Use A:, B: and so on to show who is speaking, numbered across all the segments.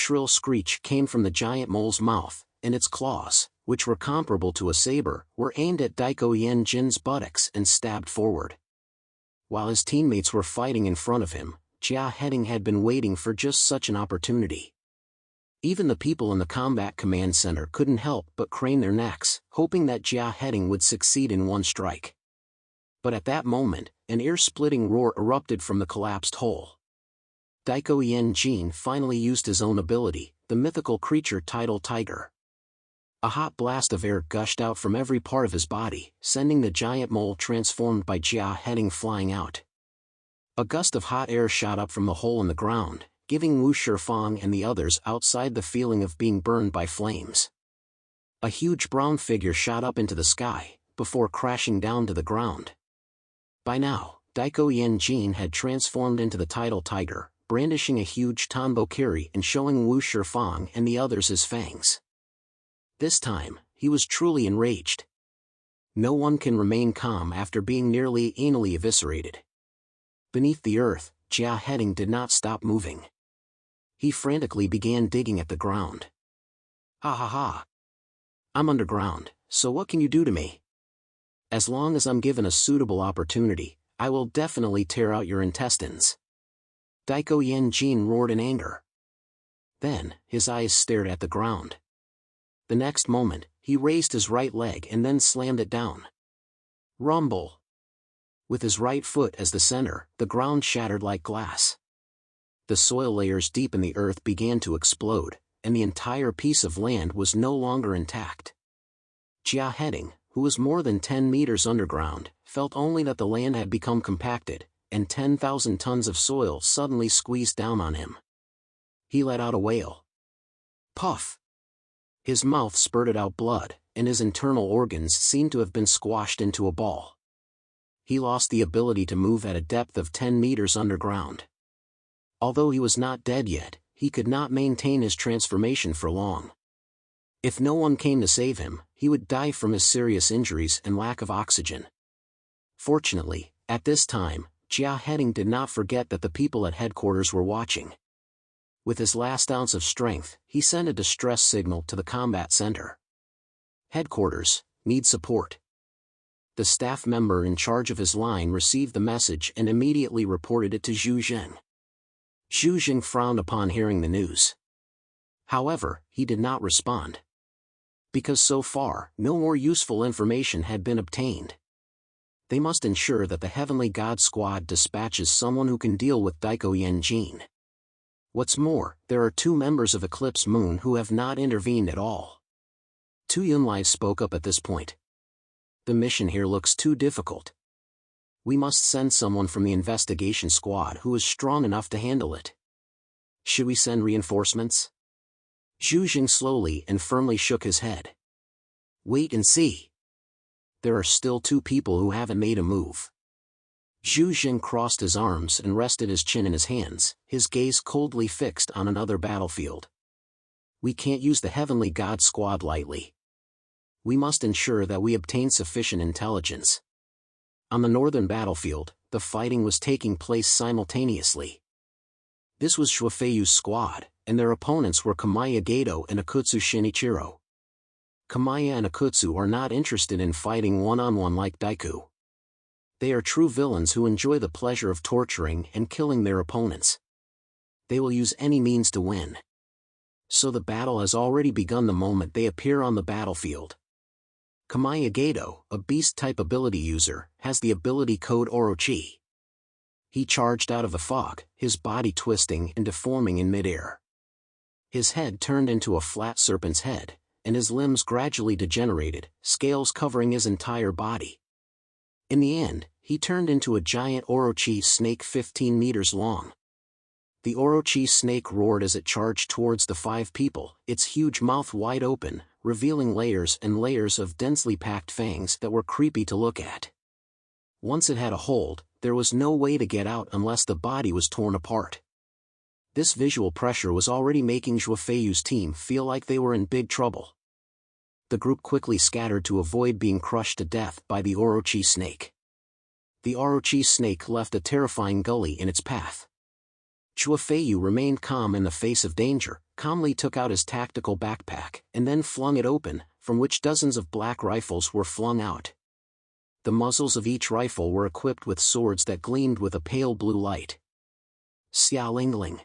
A: shrill screech came from the giant mole's mouth, and its claws, which were comparable to a saber, were aimed at Daiko Yenjin's buttocks and stabbed forward. While his teammates were fighting in front of him, Jia Heading had been waiting for just such an opportunity. Even the people in the combat command center couldn't help but crane their necks, hoping that Jia Heading would succeed in one strike. But at that moment, an ear-splitting roar erupted from the collapsed hole. Daiko Yenjin finally used his own ability, the mythical creature Tidal Tiger. A hot blast of air gushed out from every part of his body, sending the giant mole transformed by Jia Heading flying out. A gust of hot air shot up from the hole in the ground, giving Wu Shifang and the others outside the feeling of being burned by flames. A huge brown figure shot up into the sky, before crashing down to the ground. By now, Daiko Yenjin had transformed into the Tidal Tiger, brandishing a huge Tanbokiri and showing Wu Shifang and the others his fangs. This time, he was truly enraged. No one can remain calm after being nearly anally eviscerated. Beneath the earth, Jia Heading did not stop moving. He frantically began digging at the ground. Ha ha ha! I'm underground, so what can you do to me? As long as I'm given a suitable opportunity, I will definitely tear out your intestines. Daiko Yenjin roared in anger. Then, his eyes stared at the ground. The next moment, he raised his right leg and then slammed it down. Rumble! With his right foot as the center, the ground shattered like glass. The soil layers deep in the earth began to explode, and the entire piece of land was no longer intact. Jia Heading, who was more than 10 meters underground, felt only that the land had become compacted, and 10,000 tons of soil suddenly squeezed down on him. He let out a wail. Puff! His mouth spurted out blood, and his internal organs seemed to have been squashed into a ball. He lost the ability to move at a depth of 10 meters underground. Although he was not dead yet, he could not maintain his transformation for long. If no one came to save him, he would die from his serious injuries and lack of oxygen. Fortunately, at this time, Jia Heading did not forget that the people at headquarters were watching. With his last ounce of strength, he sent a distress signal to the combat center. Headquarters, need support. The staff member in charge of his line received the message and immediately reported it to Zhu Zheng. Zhu Zheng frowned upon hearing the news. However, he did not respond. Because so far, no more useful information had been obtained. They must ensure that the Heavenly God Squad dispatches someone who can deal with Daiko Yenjin. What's more, there are 2 members of Eclipse Moon who have not intervened at all. Tu Yunlai spoke up at this point. The mission here looks too difficult. We must send someone from the investigation squad who is strong enough to handle it. Should we send reinforcements? Zhu Zheng slowly and firmly shook his head. Wait and see. There are still 2 people who haven't made a move. Zhu Zheng crossed his arms and rested his chin in his hands, his gaze coldly fixed on another battlefield. We can't use the Heavenly God Squad lightly. We must ensure that we obtain sufficient intelligence. On the northern battlefield, the fighting was taking place simultaneously. This was Shuofei's squad, and their opponents were Kamaya Gato and Akutsu Shinichiro. Kamaya and Akutsu are not interested in fighting one-on-one like Daiku. They are true villains who enjoy the pleasure of torturing and killing their opponents. They will use any means to win. So the battle has already begun the moment they appear on the battlefield. Kamaya Gato, a beast-type ability user, has the ability code Orochi. He charged out of the fog, his body twisting and deforming in midair. His head turned into a flat serpent's head, and his limbs gradually degenerated, scales covering his entire body. In the end, he turned into a giant Orochi snake 15 meters long. The Orochi snake roared as it charged towards the 5 people, its huge mouth wide open, revealing layers and layers of densely packed fangs that were creepy to look at. Once it had a hold, there was no way to get out unless the body was torn apart. This visual pressure was already making Zhuofei's team feel like they were in big trouble. The group quickly scattered to avoid being crushed to death by the Orochi snake. The Orochi snake left a terrifying gully in its path. Chua Feiyu remained calm in the face of danger, calmly took out his tactical backpack, and then flung it open, from which dozens of black rifles were flung out. The muzzles of each rifle were equipped with swords that gleamed with a pale blue light. Xiao Lingling.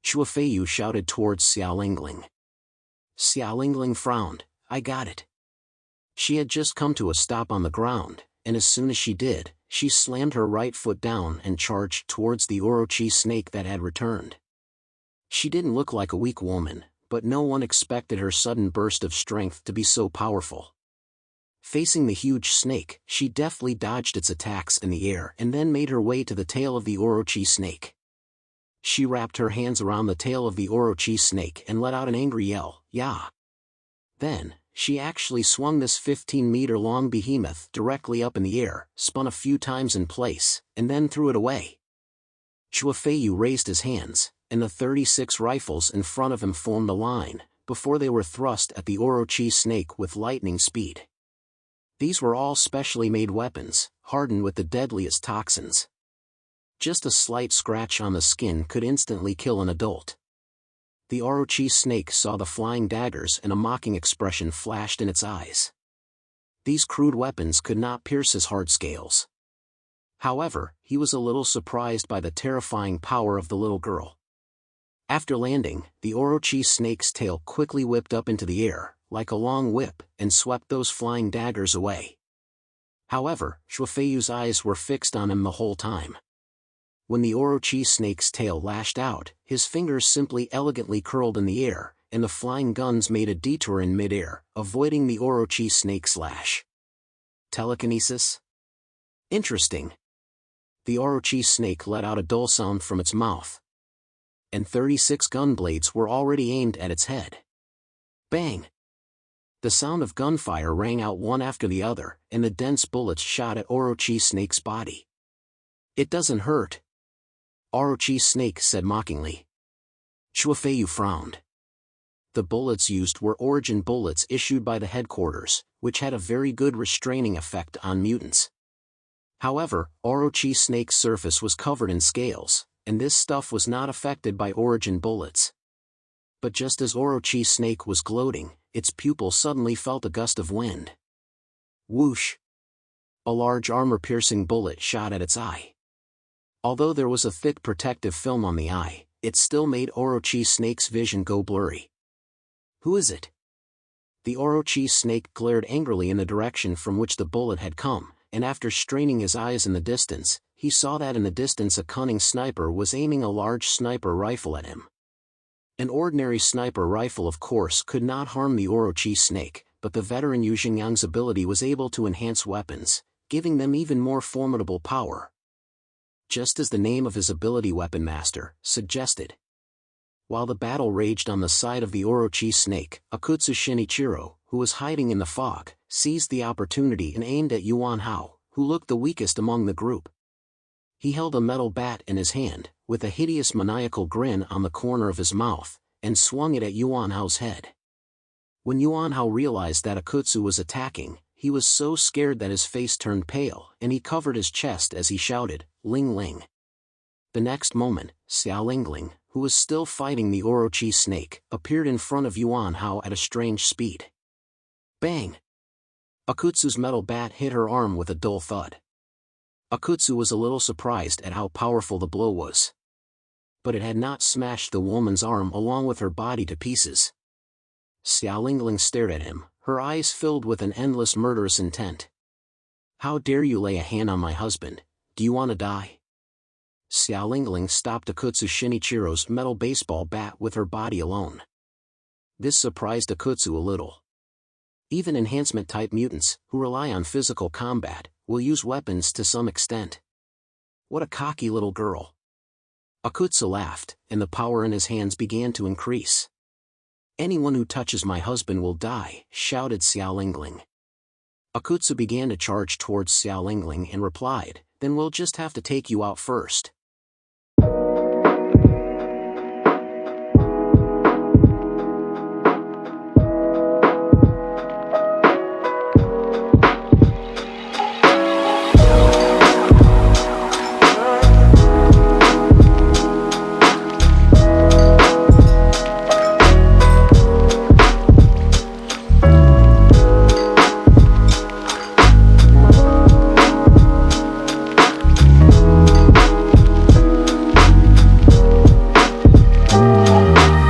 A: Chua Feiyu shouted towards Xiao Lingling. Xiao Lingling frowned. I got it. She had just come to a stop on the ground, and as soon as she did, she slammed her right foot down and charged towards the Orochi snake that had returned. She didn't look like a weak woman, but no one expected her sudden burst of strength to be so powerful. Facing the huge snake, she deftly dodged its attacks in the air and then made her way to the tail of the Orochi snake. She wrapped her hands around the tail of the Orochi snake and let out an angry yell, "Yah!" Then, she actually swung this 15-meter-long behemoth directly up in the air, spun a few times in place, and then threw it away. Chua Feiyu raised his hands, and the 36 rifles in front of him formed a line, before they were thrust at the Orochi snake with lightning speed. These were all specially made weapons, hardened with the deadliest toxins. Just a slight scratch on the skin could instantly kill an adult. The Orochi snake saw the flying daggers and a mocking expression flashed in its eyes. These crude weapons could not pierce his hard scales. However, he was a little surprised by the terrifying power of the little girl. After landing, the Orochi snake's tail quickly whipped up into the air, like a long whip, and swept those flying daggers away. However, Chua Feiyu's eyes were fixed on him the whole time. When the Orochi snake's tail lashed out, his fingers simply elegantly curled in the air, and the flying guns made a detour in mid-air, avoiding the Orochi snake's lash. Telekinesis? Interesting. The Orochi snake let out a dull sound from its mouth. And 36 gun blades were already aimed at its head. Bang! The sound of gunfire rang out one after the other, and the dense bullets shot at Orochi snake's body. It doesn't hurt. Orochi snake said mockingly. Chua Feiyu frowned. The bullets used were origin bullets issued by the headquarters, which had a very good restraining effect on mutants. However, Orochi snake's surface was covered in scales, and this stuff was not affected by origin bullets. But just as Orochi snake was gloating, its pupil suddenly felt a gust of wind. Whoosh! A large armor-piercing bullet shot at its eye. Although there was a thick protective film on the eye, it still made Orochi snake's vision go blurry. Who is it? The Orochi snake glared angrily in the direction from which the bullet had come, and after straining his eyes in the distance, he saw that in the distance a cunning sniper was aiming a large sniper rifle at him. An ordinary sniper rifle of course could not harm the Orochi snake, but the veteran Yu Xingyang's ability was able to enhance weapons, giving them even more formidable power. Just as the name of his ability Weapon Master suggested. While the battle raged on the side of the Orochi snake, Akutsu Shinichiro, who was hiding in the fog, seized the opportunity and aimed at Yuan Hao, who looked the weakest among the group. He held a metal bat in his hand, with a hideous maniacal grin on the corner of his mouth, and swung it at Yuan Hao's head. When Yuan Hao realized that Akutsu was attacking, he was so scared that his face turned pale, and he covered his chest as he shouted, "Ling Ling." The next moment, Xiao Lingling, who was still fighting the Orochi snake, appeared in front of Yuan Hao at a strange speed. Bang! Akutsu's metal bat hit her arm with a dull thud. Akutsu was a little surprised at how powerful the blow was. But it had not smashed the woman's arm along with her body to pieces. Xiao Lingling stared at him, her eyes filled with an endless murderous intent. "How dare you lay a hand on my husband? Do you want to die?" Xiao Lingling stopped Akutsu Shinichiro's metal baseball bat with her body alone. This surprised Akutsu a little. Even enhancement-type mutants, who rely on physical combat, will use weapons to some extent. What a cocky little girl. Akutsu laughed, and the power in his hands began to increase. "Anyone who touches my husband will die," shouted Xiao Lingling. Akutsu began to charge towards Xiao Lingling and replied, "Then we'll just have to take you out first."